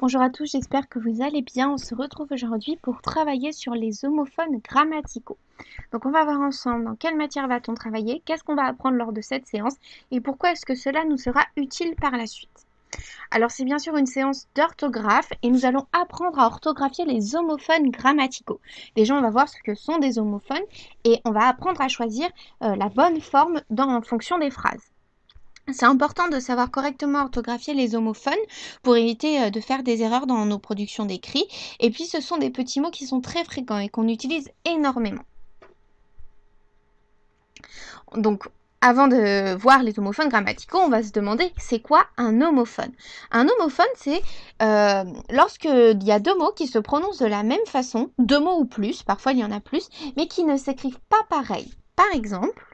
Bonjour à tous, j'espère que vous allez bien. On se retrouve aujourd'hui pour travailler sur les homophones grammaticaux. Donc on va voir ensemble dans quelle matière va-t-on travailler, qu'est-ce qu'on va apprendre lors de cette séance et pourquoi est-ce que cela nous sera utile par la suite. Alors c'est bien sûr une séance d'orthographe et nous allons apprendre à orthographier les homophones grammaticaux. Déjà on va voir ce que sont des homophones et on va apprendre à choisir la bonne forme en fonction des phrases. C'est important de savoir correctement orthographier les homophones pour éviter de faire des erreurs dans nos productions d'écrit. Et puis, ce sont des petits mots qui sont très fréquents et qu'on utilise énormément. Donc, avant de voir les homophones grammaticaux, on va se demander c'est quoi un homophone. Un homophone, c'est lorsqu'il y a deux mots qui se prononcent de la même façon, deux mots ou plus, parfois il y en a plus, mais qui ne s'écrivent pas pareil. Par exemple,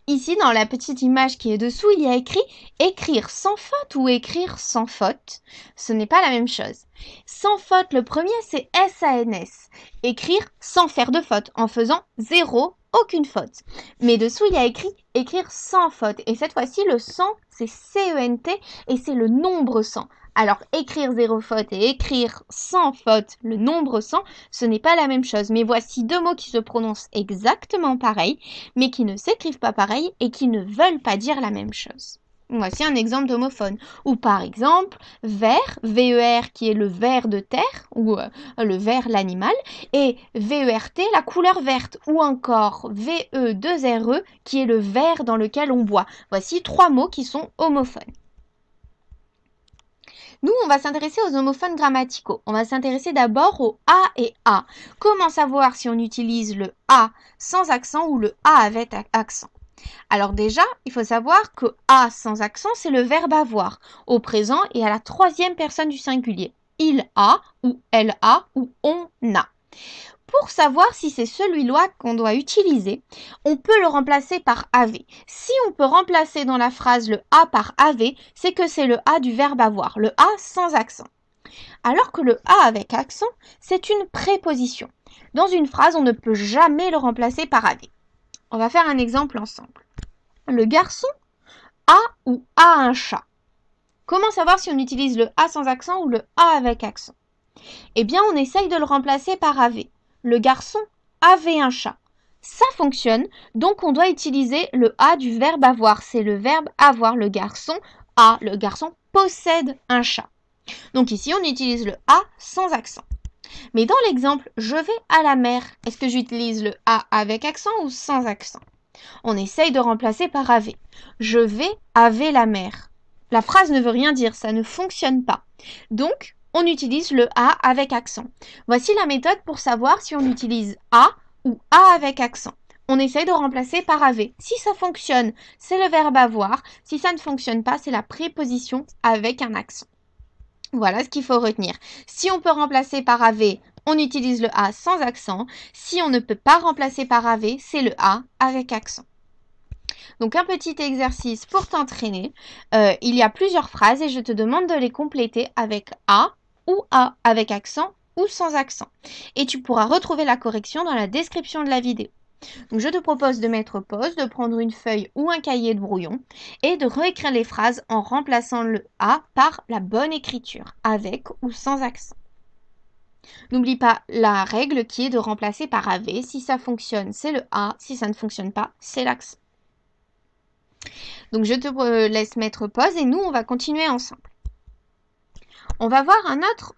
ici, dans la petite image qui est dessous, il y a écrit « écrire sans faute » ou « écrire sans faute ». Ce n'est pas la même chose. Sans faute, le premier, c'est S-A-N-S. Écrire sans faire de faute, en faisant zéro, aucune faute. Mais dessous, il y a écrit « écrire sans faute ». Et cette fois-ci, le 100, c'est C-E-N-T et c'est le nombre 100. Alors, écrire zéro faute et écrire sans faute, le nombre 100, ce n'est pas la même chose. Mais voici deux mots qui se prononcent exactement pareil, mais qui ne s'écrivent pas pareil et qui ne veulent pas dire la même chose. Voici un exemple d'homophone. Ou par exemple, vert, V-E-R qui est le ver de terre, ou le ver l'animal, et V-E-R-T, la couleur verte, ou encore V-E-2-R-E qui est le verre dans lequel on boit. Voici trois mots qui sont homophones. Nous, on va s'intéresser aux homophones grammaticaux. On va s'intéresser d'abord au A et A. Comment savoir si on utilise le A sans accent ou le A avec accent? Alors déjà, il faut savoir que A sans accent, c'est le verbe avoir, au présent et à la troisième personne du singulier. Il a, ou elle a, ou on a. Pour savoir si c'est celui-là qu'on doit utiliser, on peut le remplacer par avait. Si on peut remplacer dans la phrase le A par avait, c'est que c'est le A du verbe avoir, le A sans accent. Alors que le A avec accent, c'est une préposition. Dans une phrase, on ne peut jamais le remplacer par avait. On va faire un exemple ensemble. Le garçon a ou a un chat. Comment savoir si on utilise le A sans accent ou le A avec accent? Eh bien, on essaye de le remplacer par avait. Le garçon avait un chat. Ça fonctionne, donc on doit utiliser le A du verbe avoir. C'est le verbe avoir. Le garçon a, le garçon possède un chat. Donc ici, on utilise le A sans accent. Mais dans l'exemple, je vais à la mer, est-ce que j'utilise le A avec accent ou sans accent? On essaye de remplacer par avait. Je vais avec la mer. La phrase ne veut rien dire, ça ne fonctionne pas. Donc, on utilise le A avec accent. Voici la méthode pour savoir si on utilise A ou A avec accent. On essaye de remplacer par avait. Si ça fonctionne, c'est le verbe avoir. Si ça ne fonctionne pas, c'est la préposition avec un accent. Voilà ce qu'il faut retenir. Si on peut remplacer par avait, on utilise le A sans accent. Si on ne peut pas remplacer par avait, c'est le A avec accent. Donc un petit exercice pour t'entraîner. Il y a plusieurs phrases et je te demande de les compléter avec A ou A avec accent ou sans accent. Et tu pourras retrouver la correction dans la description de la vidéo. Donc je te propose de mettre pause, de prendre une feuille ou un cahier de brouillon et de réécrire les phrases en remplaçant le A par la bonne écriture, avec ou sans accent. N'oublie pas la règle qui est de remplacer par avait. Si ça fonctionne, c'est le A. Si ça ne fonctionne pas, c'est l'accent. Donc je te laisse mettre pause et nous, on va continuer ensemble. On va voir un autre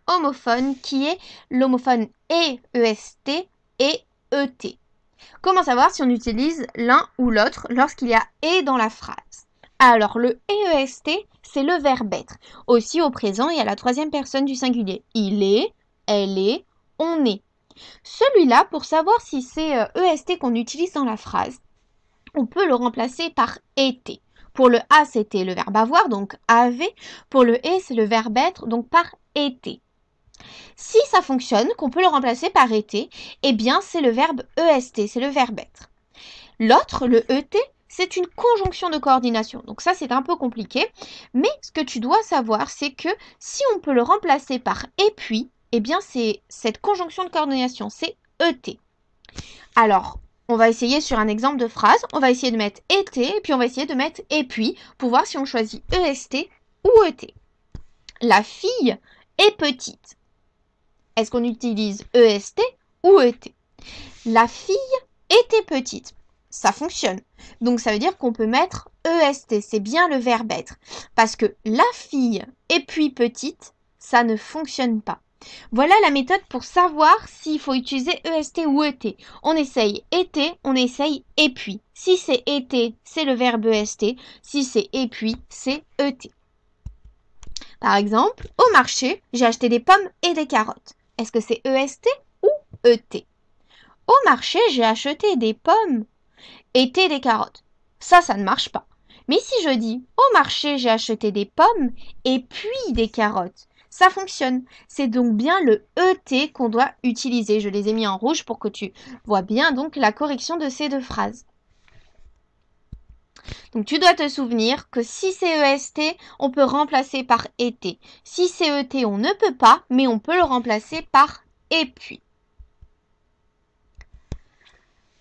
homophone qui est l'homophone EEST et ET. Comment savoir si on utilise l'un ou l'autre lorsqu'il y a et dans la phrase? Alors, le EEST, c'est le verbe être, aussi au présent et à la troisième personne du singulier. Il est, elle est, on est. Celui-là, pour savoir si c'est EST qu'on utilise dans la phrase, on peut le remplacer par été. Pour le A, c'était le verbe avoir, donc avait. Pour le et, c'est le verbe être, donc par été. Si ça fonctionne, qu'on peut le remplacer par été, eh bien c'est le verbe EST, c'est le verbe être. L'autre, le ET, c'est une conjonction de coordination. Donc ça, c'est un peu compliqué. Mais ce que tu dois savoir, c'est que si on peut le remplacer par et puis, eh bien c'est cette conjonction de coordination, c'est ET. Alors, on va essayer sur un exemple de phrase. On va essayer de mettre été, et puis on va essayer de mettre et puis, pour voir si on choisit EST ou ET. La fille est petite. Est-ce qu'on utilise EST ou ET? La fille était petite. Ça fonctionne. Donc ça veut dire qu'on peut mettre EST. C'est bien le verbe être. Parce que la fille et puis petite, ça ne fonctionne pas. Voilà la méthode pour savoir s'il faut utiliser EST ou ET. On essaye été, on essaye et puis. Si c'est été, c'est le verbe EST. Si c'est et puis, c'est ET. Par exemple, au marché, j'ai acheté des pommes et des carottes. Est-ce que c'est EST ou ET? Au marché, j'ai acheté des pommes et des carottes. Ça ne marche pas. Mais si je dis au marché, j'ai acheté des pommes et puis des carottes, ça fonctionne. C'est donc bien le ET qu'on doit utiliser. Je les ai mis en rouge pour que tu vois bien donc la correction de ces deux phrases. Donc tu dois te souvenir que si c'est EST, on peut remplacer par été. Si c'est ET, on ne peut pas, mais on peut le remplacer par et puis.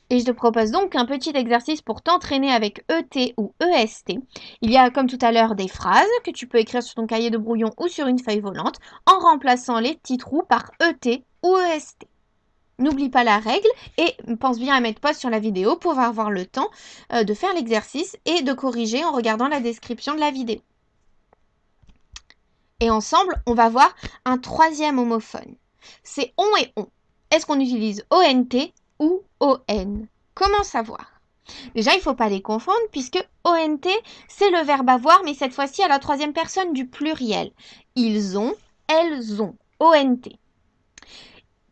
Et je te propose donc un petit exercice pour t'entraîner avec ET ou EST. Il y a comme tout à l'heure des phrases que tu peux écrire sur ton cahier de brouillon ou sur une feuille volante en remplaçant les petits trous par ET ou EST. N'oublie pas la règle et pense bien à mettre pause sur la vidéo pour avoir le temps de faire l'exercice et de corriger en regardant la description de la vidéo. Et ensemble, on va voir un troisième homophone. C'est on et on. Est-ce qu'on utilise ONT ou ON? Comment savoir? Déjà, il ne faut pas les confondre puisque ONT, c'est le verbe avoir, mais cette fois-ci à la troisième personne du pluriel. Ils ont, elles ont. ONT.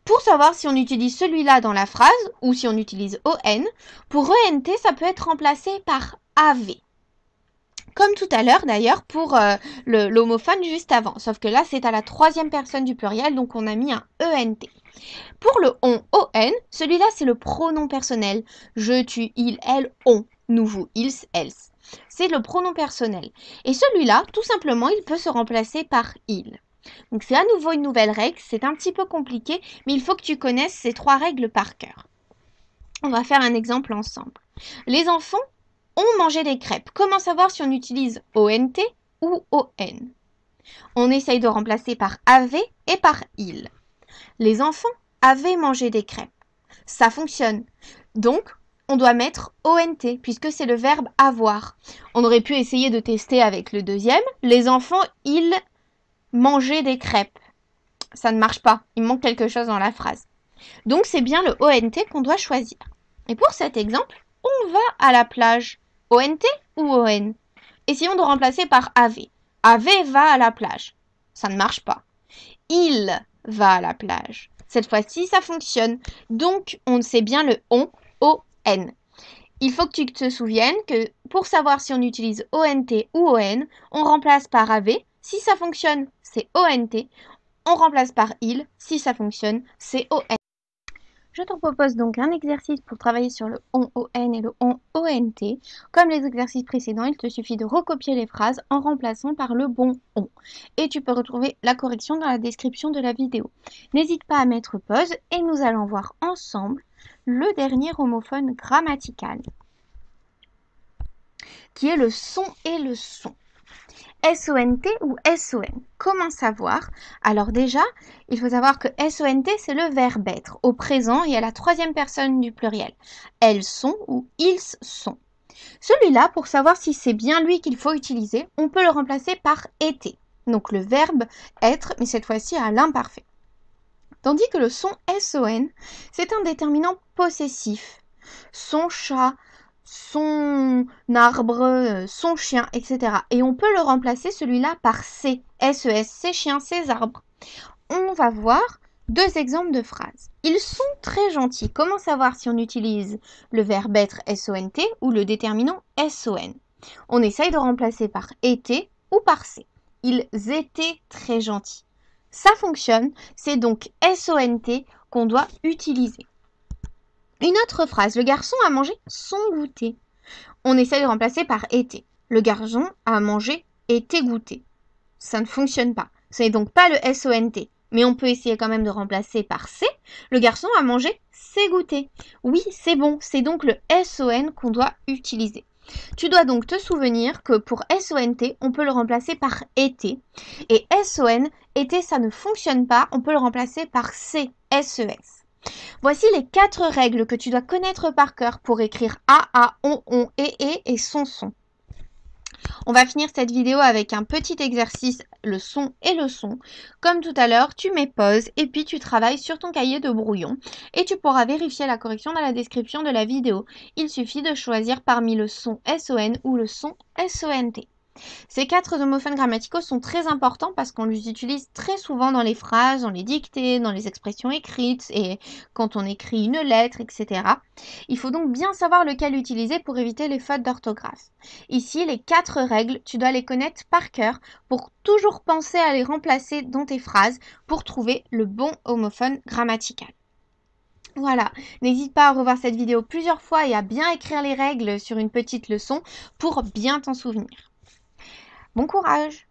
Pour savoir si on utilise celui-là dans la phrase ou si on utilise ON, pour ENT, ça peut être remplacé par AV. Comme tout à l'heure d'ailleurs pour l'homophone juste avant, sauf que là c'est à la troisième personne du pluriel, donc on a mis un ENT. Pour le on, celui-là c'est le pronom personnel. Je, tu, il, elle, on, nous, vous, ils, elles. C'est le pronom personnel. Et celui-là, tout simplement, il peut se remplacer par il. Donc c'est à nouveau une nouvelle règle, c'est un petit peu compliqué, mais il faut que tu connaisses ces trois règles par cœur. On va faire un exemple ensemble. Les enfants ont mangé des crêpes. Comment savoir si on utilise ONT ou ON? On essaye de remplacer par avaient et par il. Les enfants avaient mangé des crêpes. Ça fonctionne. Donc, on doit mettre ONT puisque c'est le verbe avoir. On aurait pu essayer de tester avec le deuxième. Les enfants, ils mangeaient des crêpes. Ça ne marche pas. Il manque quelque chose dans la phrase. Donc, c'est bien le ONT qu'on doit choisir. Et pour cet exemple, on va à la plage. ONT ou ON? Essayons de remplacer par AV. AV va à la plage. Ça ne marche pas. Il va à la plage. Cette fois-ci, ça fonctionne. Donc, on sait bien le ON. Il faut que tu te souviennes que pour savoir si on utilise ONT ou ON, on remplace par AV. Si ça fonctionne, c'est ONT. On remplace par il. Si ça fonctionne, c'est ON. Je te propose donc un exercice pour travailler sur le on et le on-ONT. Comme les exercices précédents, il te suffit de recopier les phrases en remplaçant par le bon on. Et tu peux retrouver la correction dans la description de la vidéo. N'hésite pas à mettre pause et nous allons voir ensemble le dernier homophone grammatical, qui est le son et le son. SONT ou SON. Comment savoir? Alors déjà, il faut savoir que SONT, c'est le verbe être au présent et à la troisième personne du pluriel. Elles sont ou ils sont. Celui-là, pour savoir si c'est bien lui qu'il faut utiliser, on peut le remplacer par été. Donc le verbe être, mais cette fois-ci à l'imparfait. Tandis que le son SON, c'est un déterminant possessif. Son chat, son arbre, son chien, etc. Et on peut le remplacer celui-là par C. SES, ses chiens, ses arbres. On va voir deux exemples de phrases. Ils sont très gentils. Comment savoir si on utilise le verbe être SONT ou le déterminant SON? On essaye de remplacer par été ou par C. Ils étaient très gentils. Ça fonctionne, c'est donc SONT qu'on doit utiliser. Une autre phrase, le garçon a mangé son goûter. On essaie de remplacer par été. Le garçon a mangé été goûter. Ça ne fonctionne pas. Ce n'est donc pas le SONT. Mais on peut essayer quand même de remplacer par C. Le garçon a mangé ses goûters. Oui, c'est bon. C'est donc le SON qu'on doit utiliser. Tu dois donc te souvenir que pour SONT, on peut le remplacer par ET. Et SON, ET, ça ne fonctionne pas, on peut le remplacer par SES. Voici les 4 règles que tu dois connaître par cœur pour écrire A, on, et son. On va finir cette vidéo avec un petit exercice, le son et le son. Comme tout à l'heure, tu mets pause et puis tu travailles sur ton cahier de brouillon et tu pourras vérifier la correction dans la description de la vidéo. Il suffit de choisir parmi le son SON ou le son SONT. Ces 4 homophones grammaticaux sont très importants parce qu'on les utilise très souvent dans les phrases, dans les dictées, dans les expressions écrites et quand on écrit une lettre, etc. Il faut donc bien savoir lequel utiliser pour éviter les fautes d'orthographe. Ici, les 4 règles, tu dois les connaître par cœur pour toujours penser à les remplacer dans tes phrases pour trouver le bon homophone grammatical. Voilà, n'hésite pas à revoir cette vidéo plusieurs fois et à bien écrire les règles sur une petite leçon pour bien t'en souvenir. Bon courage!